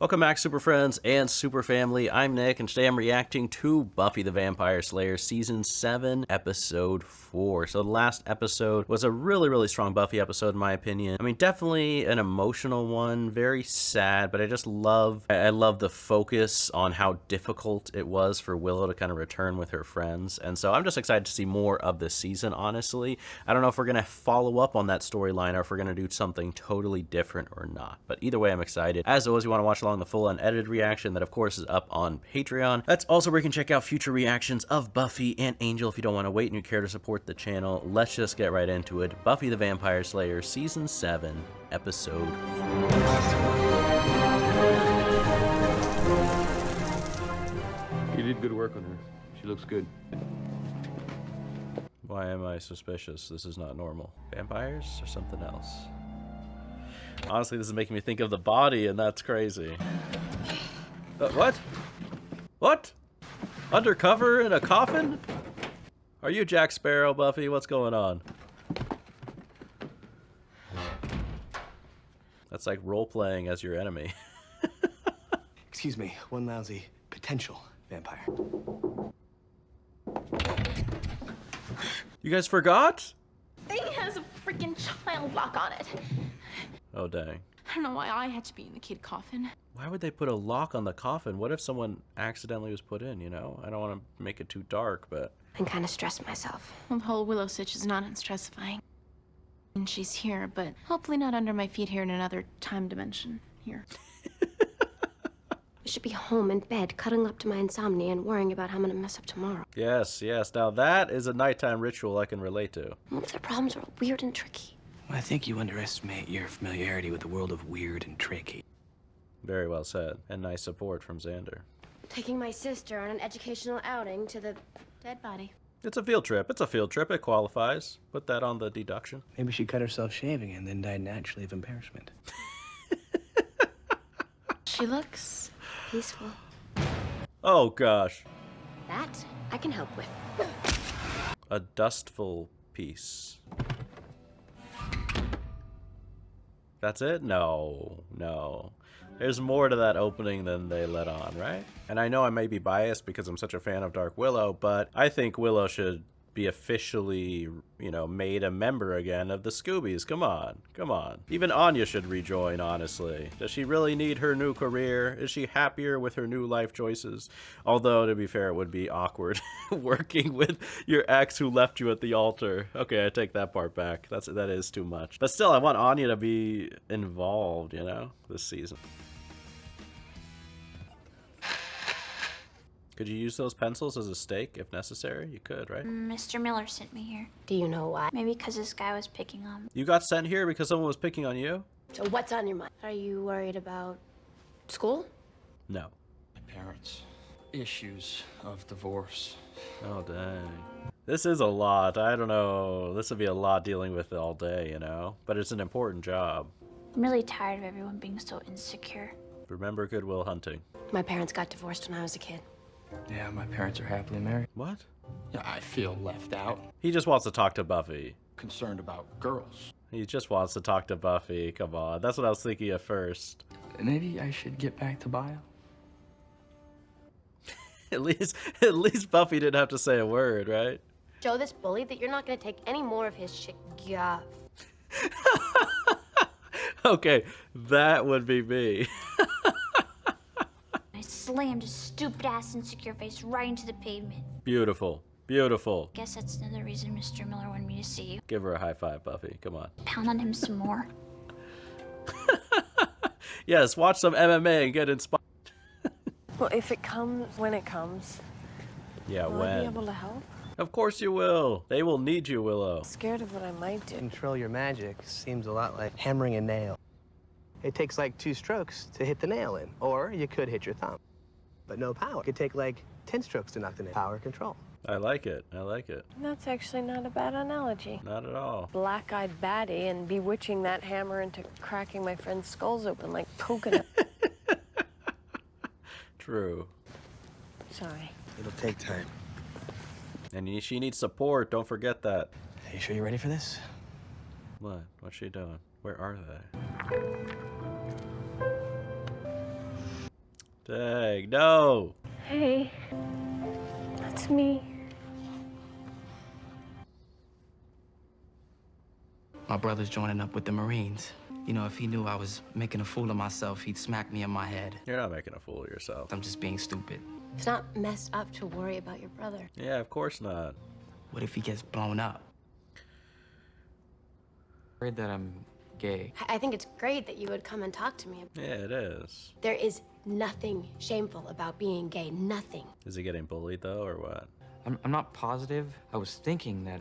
Welcome back, Super Friends and Super Family. I'm Nick, and today I'm reacting to Buffy the Vampire Slayer Season 7, Episode 4. So the last episode was a really strong Buffy episode, in my opinion. I mean, definitely an emotional one, very sad, but I love the focus on how difficult it was for Willow to kind of return with her friends. And so I'm just excited to see more of this season, honestly. I don't know if we're going to follow up on that storyline or if we're going to do something totally different or not. But either way, I'm excited. As always, you want to watch along the full unedited reaction that of course is up on Patreon. That's also where you can check out future reactions of Buffy and Angel if you don't want to wait and you care to support the channel. Let's just get right into it. Buffy the Vampire Slayer Season 7, Episode 4. You did good work on her. She looks good. Why am I suspicious? This is not normal. Vampires or something else? Honestly, this is making me think of the body, and that's crazy. What? What? Undercover in a coffin? Are you Jack Sparrow, Buffy? What's going on? That's like role-playing as your enemy. Excuse me, one lousy potential vampire. You guys forgot? Thing has a freaking child lock on it. Oh, dang. I don't know why I had to be in the kid coffin. Why would they put a lock on the coffin? What if someone accidentally was put in, you know? I don't want to make it too dark, but... I'm kind of stressed myself. Well, the whole Willow stitch is not unstressifying. And she's here, but hopefully not under my feet here in another time dimension here. I should be home in bed, cuddling up to my insomnia and worrying about how I'm gonna mess up tomorrow. Yes. Now that is a nighttime ritual I can relate to. What if their problems are weird and tricky? I think you underestimate your familiarity with the world of weird and tricky. Very well said. And nice support from Xander. Taking my sister on an educational outing to the Dead body. It's a field trip. It's a field trip. It qualifies. Put that on the deduction. Maybe she cut herself shaving and then died naturally of embarrassment. She looks peaceful. Oh, gosh. That I can help with. A dustful piece. That's it? No. There's more to that opening than they let on, right? And I know I may be biased because I'm such a fan of Dark Willow, but I think Willow should be officially, you know, made a member again of the Scoobies. Come on. Even Anya should rejoin, honestly. Does she really need her new career? Is she happier with her new life choices? Although, to be fair, it would be awkward working with your ex who left you at the altar. Okay, I take that part back. That is too much. But still, I want Anya to be involved, you know, this season. Could you use those pencils as a stake if necessary? You could, right? Mr. Miller sent me here. Do you know why? Maybe because this guy was picking on me. You got sent here because someone was picking on you? So what's on your mind? Are you worried about school? No. My parents. Issues of divorce. Oh, dang. This is a lot. I don't know. This would be a lot dealing with all day, you know? But it's an important job. I'm really tired of everyone being so insecure. Remember Good Will Hunting. My parents got divorced when I was a kid. Yeah, my parents are happily married. What? Yeah, I feel left out. He just wants to talk to Buffy. Concerned about girls. He just wants to talk to Buffy. Come on. That's what I was thinking at first. Maybe I should get back to bio. At least Buffy didn't have to say a word, right? Show this bully that you're not gonna take any more of his shit. Yeah. Okay, that would be me. I slammed his stupid ass insecure face right into the pavement. Beautiful. Guess that's another reason Mr. Miller wanted me to see you. Give her a high five, Buffy. Come on. Pound on him some more. Yes, watch some MMA and get inspired. Well, if it comes when it comes, Yeah, will I when? be able to help? Of course you will. They will need you, Willow. Scared of what I might do. Control your magic seems a lot like hammering a nail. It takes like 2 strokes to hit the nail in, or you could hit your thumb. But no power. It could take like 10 strokes to knock the nail. Power control. I like it. That's actually not a bad analogy. Not at all. Black-eyed baddie and bewitching that hammer into cracking my friends' skulls open like coconut. True. Sorry. It'll take time. And she needs support. Don't forget that. Are you sure you're ready for this? What? What's she doing? Where are they? Dang, no. Hey, that's me. My brother's joining up with the Marines. You know, if he knew I was making a fool of myself, he'd smack me in my head. You're not making a fool of yourself. I'm just being stupid. It's not messed up to worry about your brother. Yeah, of course not. What if he gets blown up? Heard that I'm gay. I think it's great that you would come and talk to me. Yeah, it is. There is nothing shameful about being gay. Nothing. Is he getting bullied, though, or what? I'm not positive. I was thinking that,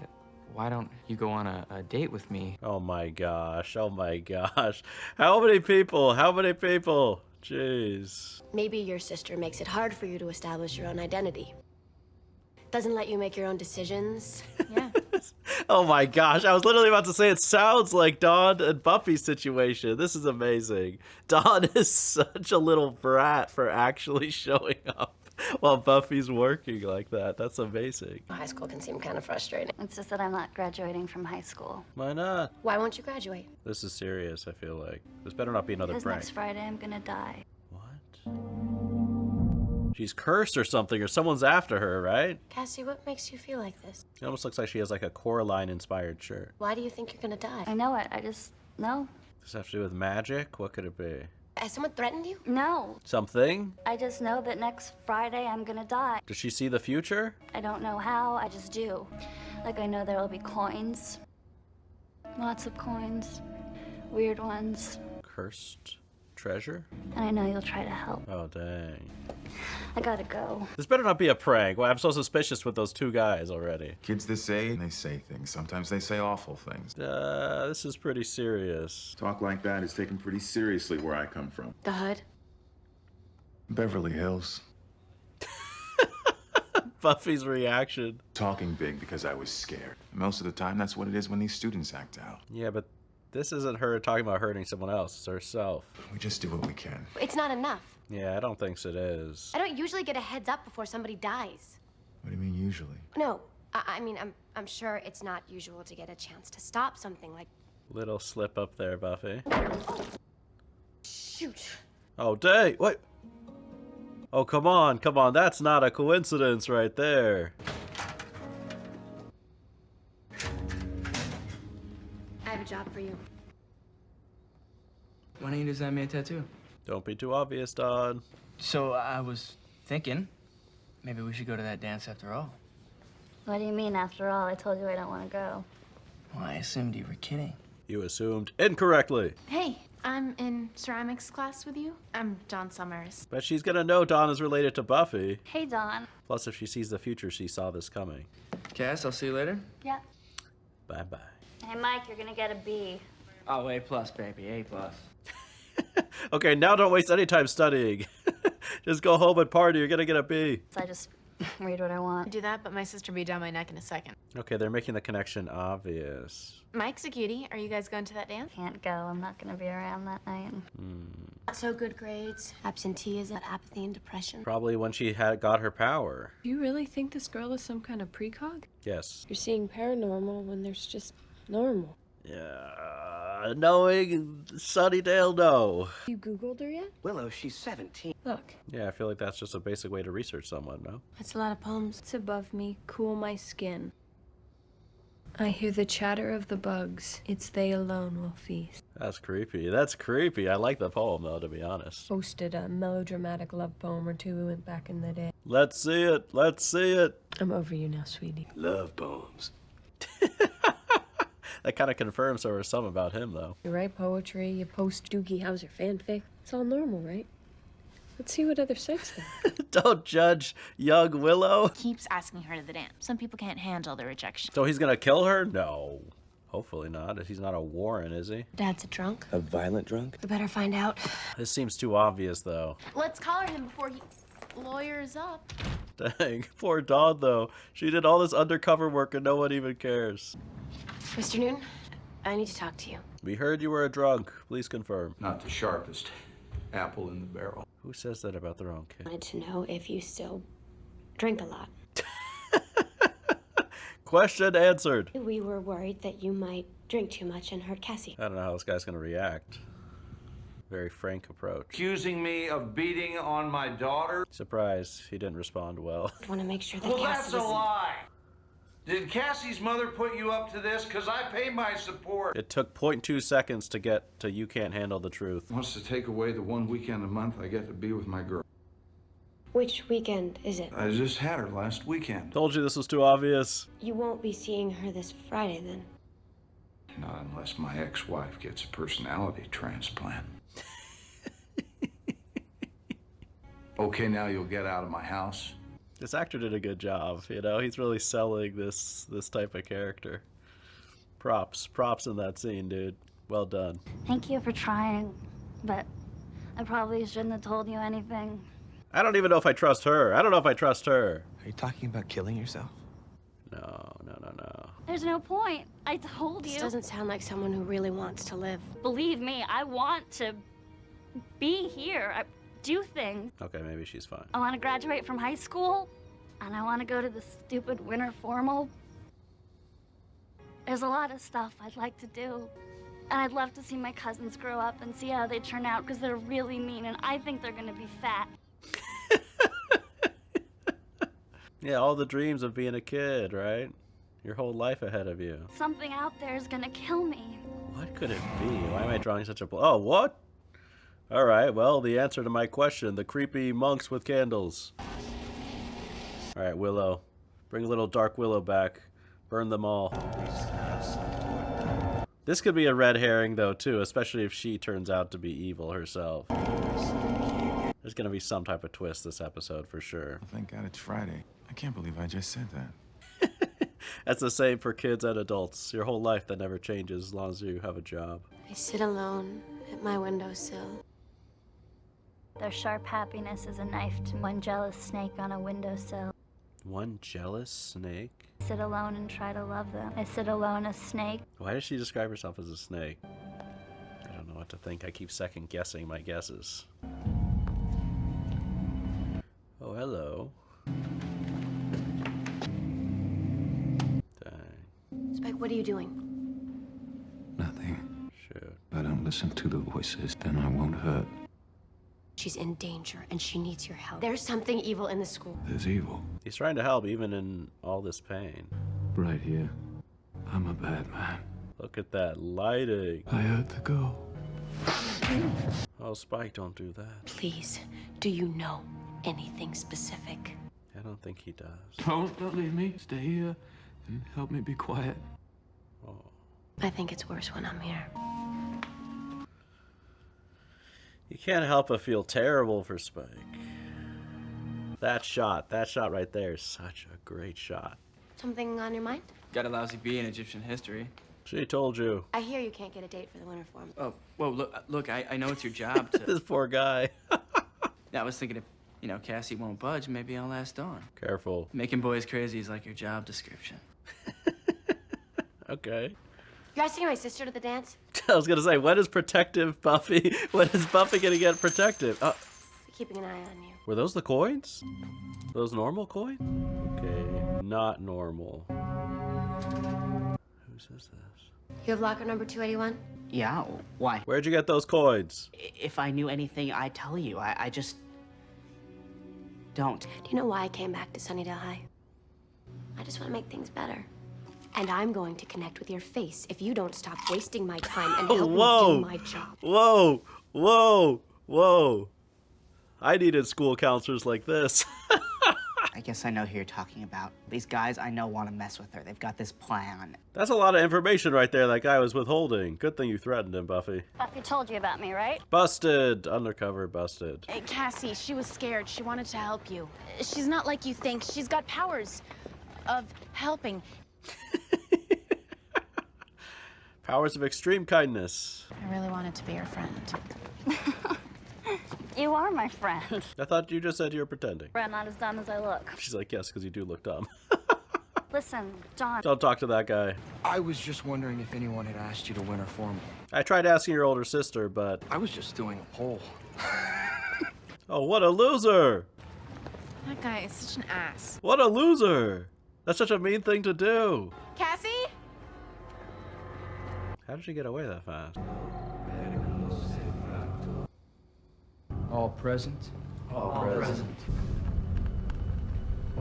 why don't you go on a date with me? Oh my gosh, oh my gosh. How many people? How many people? Jeez. Maybe your sister makes it hard for you to establish your own identity. Doesn't let you make your own decisions. Yeah. Oh my gosh, I was literally about to say it sounds like Dawn and Buffy's situation. This is amazing. Dawn is such a little brat for actually showing up while Buffy's working like that. That's amazing. High school can seem kind of frustrating. It's just that I'm not graduating from high school. Why not? Why won't you graduate? This is serious, I feel like. This better not be another Because prank. next Friday I'm gonna die. What? She's cursed or something, or someone's after her, right? Cassie, what makes you feel like this? It almost looks like she has like a Coraline-inspired shirt. Why do you think you're gonna die? I know it. I just know. Does this have to do with magic? What could it be? Has someone threatened you? No. Something? I just know that next Friday I'm gonna die. Does she see the future? I don't know how. I just do. Like I know there will be coins. Lots of coins. Weird ones. Cursed treasure? And I know you'll try to help. Oh, dang. I gotta go. This better not be a prank. Well, I'm so suspicious with those two guys already. Kids this age, they say things. Sometimes they say awful things. This is pretty serious. Talk like that is taken pretty seriously where I come from. The hood? Beverly Hills. Buffy's reaction. Talking big because I was scared. Most of the time, that's what it is when these students act out. Yeah, but this isn't her talking about hurting someone else. It's herself. We just do what we can. It's not enough. Yeah, I don't think so it is. I don't usually get a heads up before somebody dies. What do you mean usually? No, I mean, I'm sure it's not usual to get a chance to stop something like... Little slip up there, Buffy. Shoot. Oh, dang. What? Oh, come on. Come on. That's not a coincidence right there. I have a job for you. Why don't you design me a tattoo? Don't be too obvious, Dawn. So I was thinking, maybe we should go to that dance after all. What do you mean, after all? I told you I don't want to go. Well, I assumed you were kidding. You assumed incorrectly. Hey, I'm in ceramics class with you. I'm Dawn Summers. But she's gonna know Dawn is related to Buffy. Hey, Dawn. Plus, if she sees the future, she saw this coming. Cass, I'll see you later. Yeah. Bye-bye. Hey, Mike, you're gonna get a B. Oh, A+, baby, A+. Okay, now don't waste any time studying. Just go home and party. You're gonna get a B. So I just read what I want. Do that, but my sister be down my neck in a second. Okay, they're making the connection obvious. Mike's a cutie. Are you guys going to that dance? Can't go. I'm not gonna be around that night. Not so good grades, absenteeism, apathy, and depression. Probably when she had got her power. Do you really think this girl is some kind of precog? Yes. You're seeing paranormal when there's just normal. Yeah, knowing Sunnydale, no. You Googled her yet? Willow, she's 17. Look, Yeah, I feel like that's just a basic way to research someone, no? That's a lot of poems. it's above me, cool my skin. I hear the chatter of the bugs. It's they alone will feast. That's creepy. That's creepy. I like the poem, though, to be honest. Posted a melodramatic love poem or two back in the day. Let's see it. Let's see it. I'm over you now, sweetie. Love poems. That kind of confirms there was some about him, though. You write poetry, you post Doogie Howser fanfic. It's all normal, right? Let's see what other sites there. Don't judge young Willow. Keeps asking her to the dance. Some people can't handle the rejection. So he's gonna kill her? No. Hopefully not. He's not a Warren, is he? Dad's a drunk. A violent drunk? We better find out. This seems too obvious, though. Let's collar him before he lawyers up. Dang. Poor Dawn, though. She did all this undercover work and no one even cares. Mr. Noon, I need to talk to you. We heard you were a drunk. Please confirm. Not the sharpest apple in the barrel. Who says that about their own kid? I wanted to know if you still drink a lot. Question answered. We were worried that you might drink too much and hurt Cassie. I don't know how this guy's gonna react. Very frank approach. Accusing me of beating on my daughter? Surprise, he didn't respond well. I want to make sure that Well, Cassie that's a isn't- lie. Did Cassie's mother put you up to this? Because I pay my support. It took 0.2 seconds to get to you can't handle the truth. Wants to take away the one weekend a month I get to be with my girl. Which weekend is it? I just had her last weekend. Told you this was too obvious. You won't be seeing her this Friday, then. Not unless my ex-wife gets a personality transplant. Okay, now you'll get out of my house. This actor did a good job, you know? He's really selling this type of character. Props in that scene, dude. Well done. Thank you for trying, but I probably shouldn't have told you anything. I don't even know if I trust her. I don't know if I trust her. Are you talking about killing yourself? No. There's no point. I told you. This doesn't sound like someone who really wants to live. Believe me, I want to be here. I do things. Okay, maybe she's fine. I want to graduate from high school, and I want to go to the stupid winter formal. There's a lot of stuff I'd like to do. And I'd love to see my cousins grow up and see how they turn out, because they're really mean, and I think they're going to be fat. Yeah, all the dreams of being a kid, right? Your whole life ahead of you. Something out there is going to kill me. What could it be? Why am I drawing such a... Oh, what? All right, well, the answer to my question. The creepy monks with candles. All right, Willow. Bring little Dark Willow back. Burn them all. This could be a red herring, though, too, especially if she turns out to be evil herself. There's going to be some type of twist this episode, for sure. Thank God it's Friday. I can't believe I just said that. That's the same for kids and adults. Your whole life that never changes as long as you have a job. I sit alone at my windowsill. Their sharp happiness is a knife to one jealous snake on a windowsill. One jealous snake? I sit alone and try to love them. I sit alone as snake. Why does she describe herself as a snake? I don't know what to think. I keep second guessing my guesses. Oh, hello. Dang. Spike, what are you doing? Nothing. Shoot. If I don't listen to the voices, then I won't hurt. She's in danger, and she needs your help. There's something evil in the school. There's evil. He's trying to help even in all this pain. Right here. I'm a bad man. Look at that lighting. I hurt the girl. Oh, Spike, don't do that. Please, do you know anything specific? I don't think he does. Don't leave me. Stay here and help me be quiet. Oh. I think it's worse when I'm here. You can't help but feel terrible for Spike. That shot right there is such a great shot. Something on your mind? Got a lousy B in Egyptian history. She told you. I hear you can't get a date for the winter form. Oh, well, look, I know it's your job to... This poor guy. I was thinking if, Cassie won't budge, maybe I'll last on. Careful. Making boys crazy is like your job description. Okay. You're asking my sister to the dance? I was gonna say, when is protective Buffy? When is Buffy gonna get protective? Keeping an eye on you. Were those the coins? Those normal coins? Okay, not normal. Whose is this? You have locker number 281? Yeah, why? Where'd you get those coins? If I knew anything, I'd tell you. I just... don't. Do you know why I came back to Sunnydale High? I just want to make things better. And I'm going to connect with your face if you don't stop wasting my time and help me do my job. Whoa! Whoa! Whoa! I needed school counselors like this. I guess I know who you're talking about. These guys I know want to mess with her. They've got this plan. That's a lot of information right there that guy was withholding. Good thing you threatened him, Buffy. Buffy told you about me, right? Busted! Undercover busted. Hey, Cassie, she was scared. She wanted to help you. She's not like you think. She's got powers of helping. Powers of extreme kindness. I really wanted to be your friend. You are my friend. I thought you just said you were pretending. I'm not as dumb as I look. She's like, yes, because you do look dumb. Listen, John. Don't talk to that guy. I was just wondering if anyone had asked you to winter formal. I tried asking your older sister, but... I was just doing a poll. Oh, what a loser! That guy is such an ass. What a loser! That's such a mean thing to do. Cassie? How did she get away that fast? All present? All present.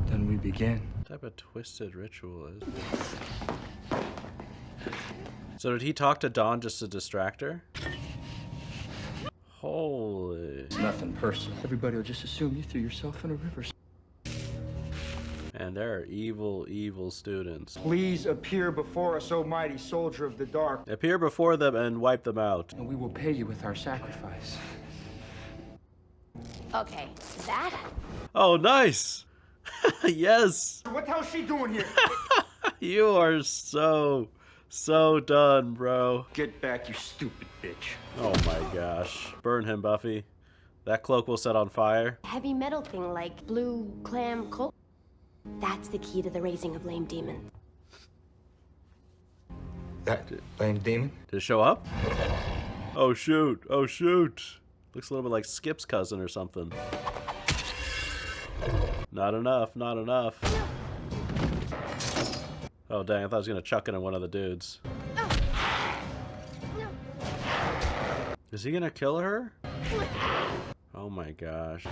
Then we begin. What type of twisted ritual is this? So did he talk to Dawn just to distract her? Holy. It's nothing personal. Everybody will just assume you threw yourself in a river. And there are evil, evil students. Please appear before us, O mighty soldier of the dark. Appear before them and wipe them out. And we will pay you with our sacrifice. Okay, that? Oh, nice. Yes. What the hell's she doing here? You are so done, bro. Get back, you stupid bitch. Oh my gosh. Burn him, Buffy. That cloak will set on fire. Heavy metal thing like blue clam coal. That's the key to the raising of lame demon. That lame demon? Did it show up? Oh shoot. Oh shoot. Looks a little bit like Skip's cousin or something. Not enough. Not enough. Oh dang, I thought I was gonna chuck it in one of the dudes. Is he gonna kill her? Oh my gosh.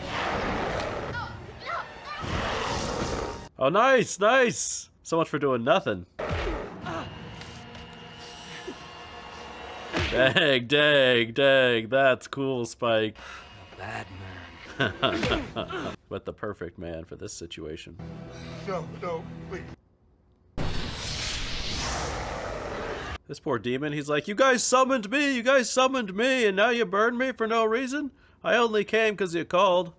Oh, nice, nice! So much for doing nothing. Dang, dang, dang. That's cool, Spike. Bad man. But the perfect man for this situation. No, please. This poor demon, he's like, you guys summoned me, and now you burn me for no reason? I only came because you called.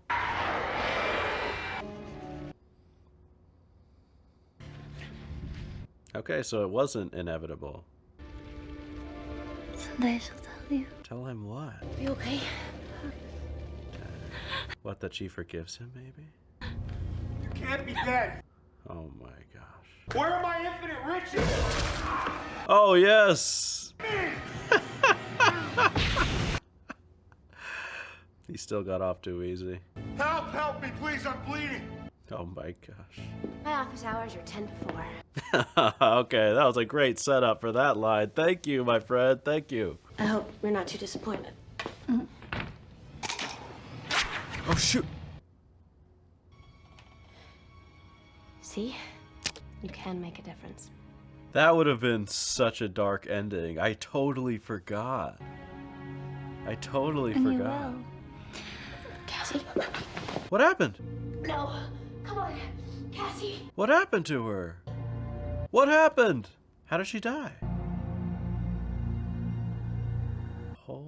Okay, so it wasn't inevitable. Someday she'll tell you. Tell him what? You okay? What, that she forgives him, maybe? You can't be dead. Oh my gosh. Where are my infinite riches? Oh, yes! He still got off too easy. Help me, please, I'm bleeding. Oh my gosh. My office hours are 10 to 4. Okay, that was a great setup for that line. Thank you, my friend. Thank you. I hope you're not too disappointed. Oh, shoot. See? You can make a difference. That would have been such a dark ending. I totally forgot. I totally forgot. Cassie? What happened? No. Come on. Cassie. What happened to her? What happened? How did she die? Holy.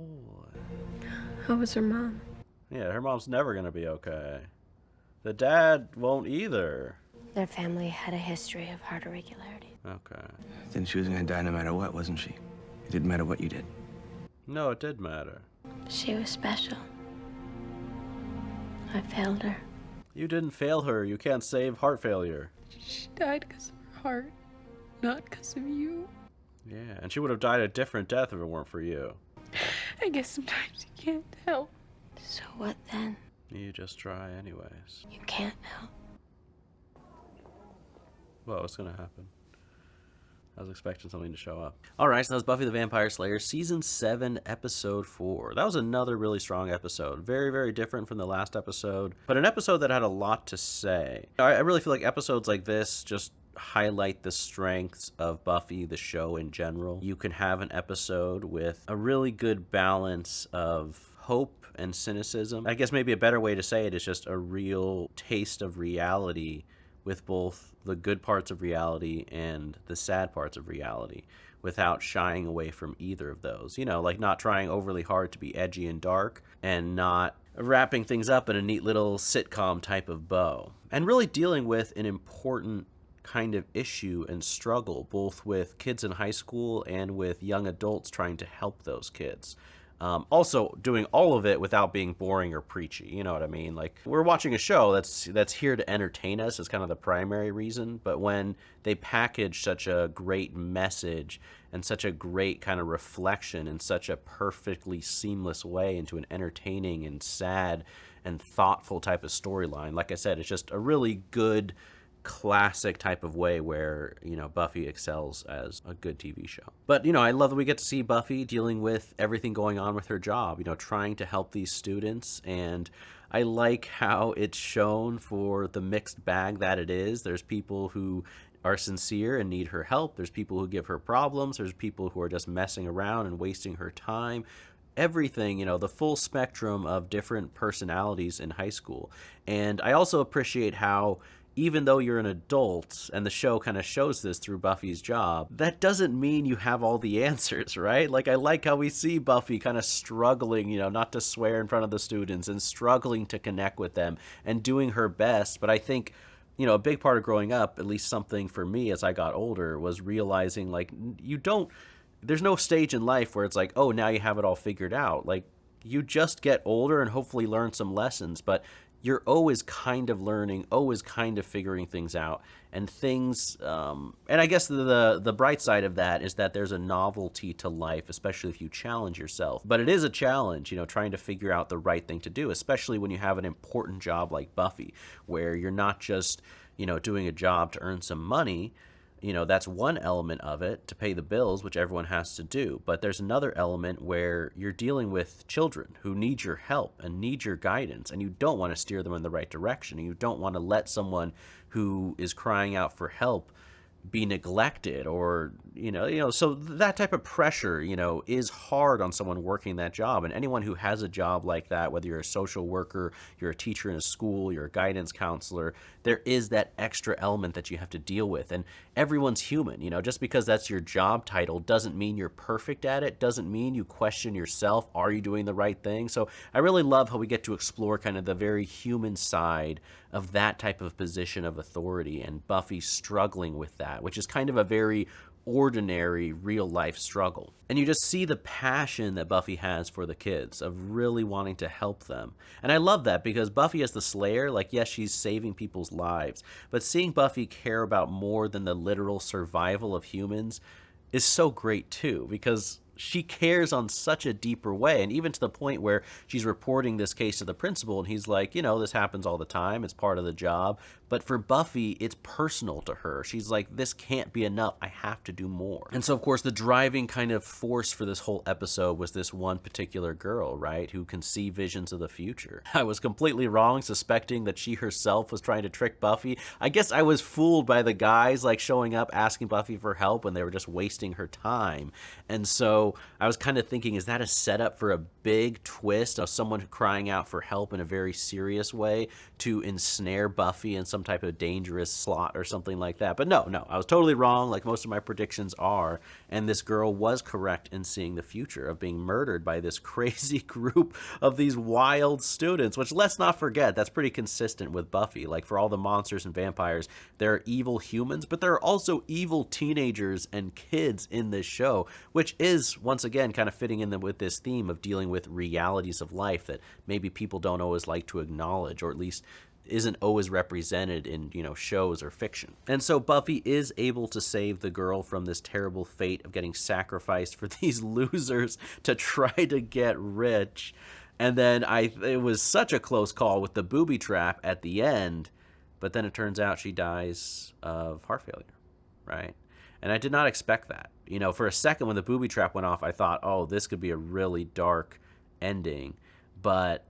How was her mom? Yeah, her mom's never gonna be okay. The dad won't either. Their family had a history of heart irregularity. Okay. Then she was gonna die no matter what, wasn't she? It didn't matter what you did. No, it did matter. She was special. I failed her. You didn't fail her. You can't save heart failure. She died because of her heart, not because of you. Yeah, and she would have died a different death if it weren't for you. I guess sometimes you can't help. So what then? You just try anyways. You can't help. Well, what's gonna happen? I was expecting something to show up. Alright, so that was Buffy the Vampire Slayer, Season 7, Episode 4. That was another really strong episode. Very, very different from the last episode, but an episode that had a lot to say. I really feel like episodes like this just highlight the strengths of Buffy, the show in general. You can have an episode with a really good balance of hope and cynicism. I guess maybe a better way to say it is just a real taste of reality with both the good parts of reality and the sad parts of reality without shying away from either of those. You know, like not trying overly hard to be edgy and dark and not wrapping things up in a neat little sitcom type of bow. And really dealing with an important kind of issue and struggle, both with kids in high school and with young adults trying to help those kids. Also doing all of it without being boring or preachy, you know what I mean? Like, we're watching a show that's here to entertain us is kind of the primary reason, but when they package such a great message and such a great kind of reflection in such a perfectly seamless way into an entertaining and sad and thoughtful type of storyline, like I said, it's just a really good classic type of way where, you know, Buffy excels as a good TV show. But, you know, I love that we get to see Buffy dealing with everything going on with her job, you know, trying to help these students. And I like how it's shown for the mixed bag that it is. There's people who are sincere and need her help. There's people who give her problems. There's people who are just messing around and wasting her time. Everything, you know, the full spectrum of different personalities in high school. And I also appreciate how, even though you're an adult, and the show kind of shows this through Buffy's job, that doesn't mean you have all the answers, right? Like, I like how we see Buffy kind of struggling, you know, not to swear in front of the students and struggling to connect with them and doing her best. But I think, you know, a big part of growing up, at least something for me as I got older, was realizing, like, there's no stage in life where it's like, oh, now you have it all figured out. Like, you just get older and hopefully learn some lessons, but you're always kind of learning, always kind of figuring things out, and things, and I guess the bright side of that is that there's a novelty to life, especially if you challenge yourself. But it is a challenge, you know, trying to figure out the right thing to do, especially when you have an important job like Buffy, where you're not just, you know, doing a job to earn some money. You know, that's one element of it, to pay the bills, which everyone has to do. But there's another element where you're dealing with children who need your help and need your guidance, and you don't want to steer them in the right direction. And you don't want to let someone who is crying out for help be neglected, or, you know, so that type of pressure, you know, is hard on someone working that job. And anyone who has a job like that, whether you're a social worker, you're a teacher in a school, you're a guidance counselor, there is that extra element that you have to deal with. And everyone's human, you know, just because that's your job title doesn't mean you're perfect at it, doesn't mean you question yourself, are you doing the right thing? So I really love how we get to explore kind of the very human side of that type of position of authority, and Buffy struggling with that, which is kind of a very ordinary real life struggle. And you just see the passion that Buffy has for the kids, of really wanting to help them. And I love that, because Buffy as the Slayer, like, yes, she's saving people's lives, but seeing Buffy care about more than the literal survival of humans is so great too, because she cares on such a deeper way. And even to the point where she's reporting this case to the principal, and he's like, you know, this happens all the time, it's part of the job. But for Buffy, it's personal to her. She's like, this can't be enough, I have to do more. And so, of course, the driving kind of force for this whole episode was this one particular girl, right, who can see visions of the future. I was completely wrong suspecting that she herself was trying to trick Buffy. I guess I was fooled by the guys, like, showing up asking Buffy for help when they were just wasting her time. And so I was kind of thinking, is that a setup for a big twist of someone crying out for help in a very serious way to ensnare Buffy in some type of dangerous slot or something like that? But no, I was totally wrong, like most of my predictions are, and this girl was correct in seeing the future of being murdered by this crazy group of these wild students, which, let's not forget, that's pretty consistent with Buffy. Like, for all the monsters and vampires, there are evil humans, but there are also evil teenagers and kids in this show, which is, once again, kind of fitting in with this theme of dealing with realities of life that maybe people don't always like to acknowledge, or at least isn't always represented in, you know, shows or fiction. And so Buffy is able to save the girl from this terrible fate of getting sacrificed for these losers to try to get rich. And then it was such a close call with the booby trap at the end, but then it turns out she dies of heart failure, right? And I did not expect that. You know, for a second when the booby trap went off, I thought, oh, this could be a really dark ending. But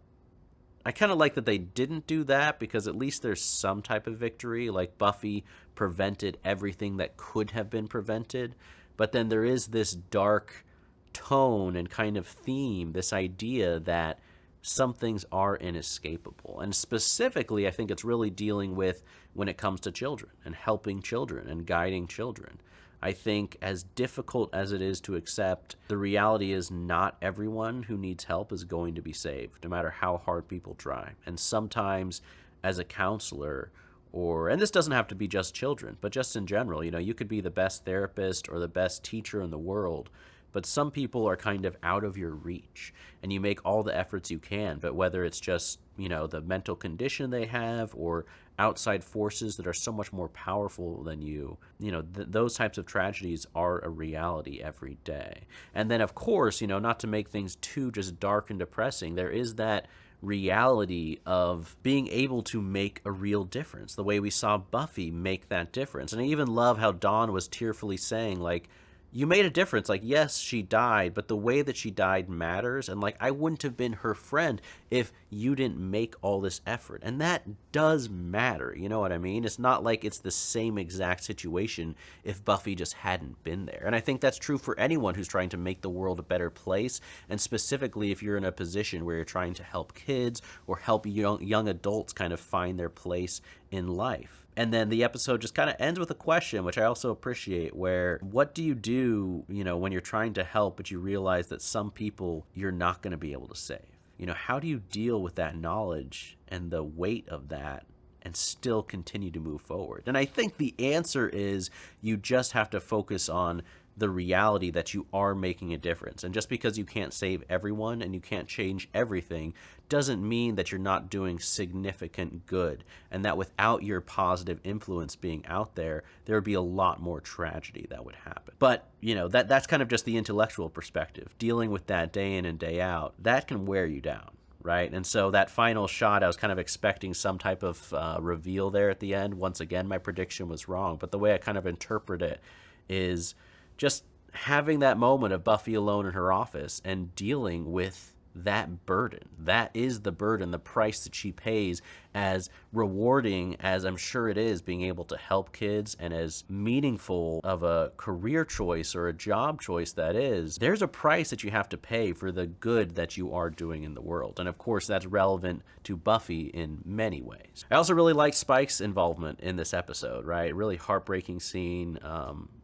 I kind of like that they didn't do that, because at least there's some type of victory. Like, Buffy prevented everything that could have been prevented. But then there is this dark tone and kind of theme, this idea that some things are inescapable. And specifically, I think it's really dealing with when it comes to children and helping children and guiding children. I think, as difficult as it is to accept, the reality is not everyone who needs help is going to be saved, no matter how hard people try. And sometimes, as a counselor, and this doesn't have to be just children, but just in general, you know, you could be the best therapist or the best teacher in the world, but some people are kind of out of your reach, and you make all the efforts you can, but whether it's just, you know, the mental condition they have, or outside forces that are so much more powerful than you, you know, those types of tragedies are a reality every day. And then, of course, you know, not to make things too just dark and depressing, there is that reality of being able to make a real difference, the way we saw Buffy make that difference. And I even love how Dawn was tearfully saying, like, you made a difference. Like, yes, she died, but the way that she died matters. And, like, I wouldn't have been her friend if you didn't make all this effort. And that does matter. You know what I mean? It's not like it's the same exact situation if Buffy just hadn't been there. And I think that's true for anyone who's trying to make the world a better place. And specifically if you're in a position where you're trying to help kids or help young adults kind of find their place in life. And then the episode just kind of ends with a question, which I also appreciate, where what do you do, you know, when you're trying to help, but you realize that some people you're not going to be able to save? You know, how do you deal with that knowledge and the weight of that and still continue to move forward? And I think the answer is you just have to focus on the reality that you are making a difference. And just because you can't save everyone and you can't change everything doesn't mean that you're not doing significant good, and that without your positive influence being out there, there would be a lot more tragedy that would happen. But, you know, that's kind of just the intellectual perspective. Dealing with that day in and day out, that can wear you down, right? And so that final shot, I was kind of expecting some type of reveal there at the end. Once again, my prediction was wrong, but the way I kind of interpret it is just having that moment of Buffy alone in her office and dealing with that burden. That is the burden, the price that she pays, as rewarding as I'm sure it is being able to help kids, and as meaningful of a career choice or a job choice that is. There's a price that you have to pay for the good that you are doing in the world. And of course, that's relevant to Buffy in many ways. I also really like Spike's involvement in this episode, right? Really heartbreaking scene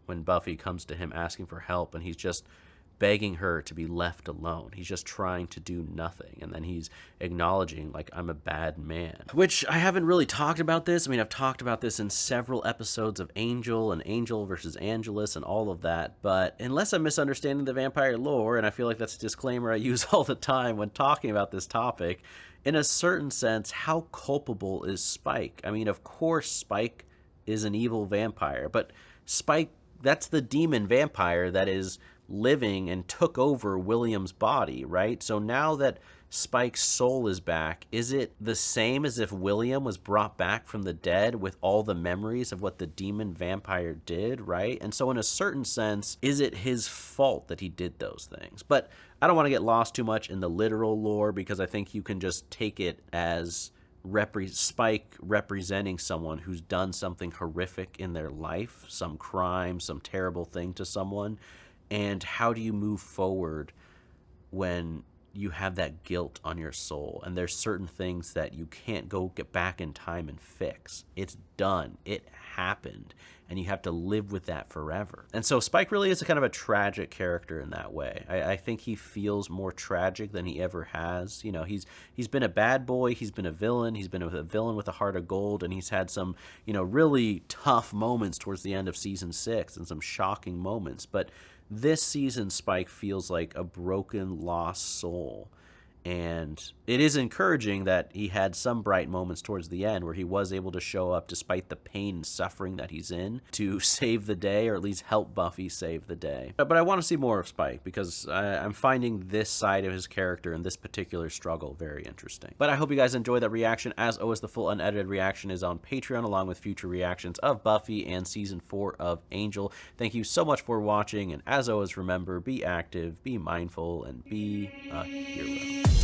when Buffy comes to him asking for help, and he's just begging her to be left alone. He's just trying to do nothing. And then he's acknowledging, like, I'm a bad man. Which I haven't really talked about this. I mean, I've talked about this in several episodes of Angel and Angel versus Angelus and all of that. But unless I'm misunderstanding the vampire lore, and I feel like that's a disclaimer I use all the time when talking about this topic, in a certain sense, how culpable is Spike? I mean, of course Spike is an evil vampire, but Spike, that's the demon vampire that is living and took over William's body, right? So now that Spike's soul is back, is it the same as if William was brought back from the dead with all the memories of what the demon vampire did, right? And so in a certain sense, is it his fault that he did those things? But I don't want to get lost too much in the literal lore, because I think you can just take it as Spike representing someone who's done something horrific in their life, some crime, some terrible thing to someone. And how do you move forward when you have that guilt on your soul? And there's certain things that you can't go get back in time and fix. It's done. It happened. And you have to live with that forever. And so Spike really is a kind of a tragic character in that way. I think he feels more tragic than he ever has. You know, he's been a bad boy. He's been a villain. He's been a villain with a heart of gold. And he's had some, you know, really tough moments towards the end of season 6 and some shocking moments. But this season, Spike feels like a broken, lost soul. And it is encouraging that he had some bright moments towards the end where he was able to show up despite the pain and suffering that he's in to save the day, or at least help Buffy save the day. But I want to see more of Spike, because I'm finding this side of his character and this particular struggle very interesting. But I hope you guys enjoyed that reaction. As always, the full unedited reaction is on Patreon, along with future reactions of Buffy and Season 4 of Angel. Thank you so much for watching, and as always, remember, be active, be mindful, and be a hero.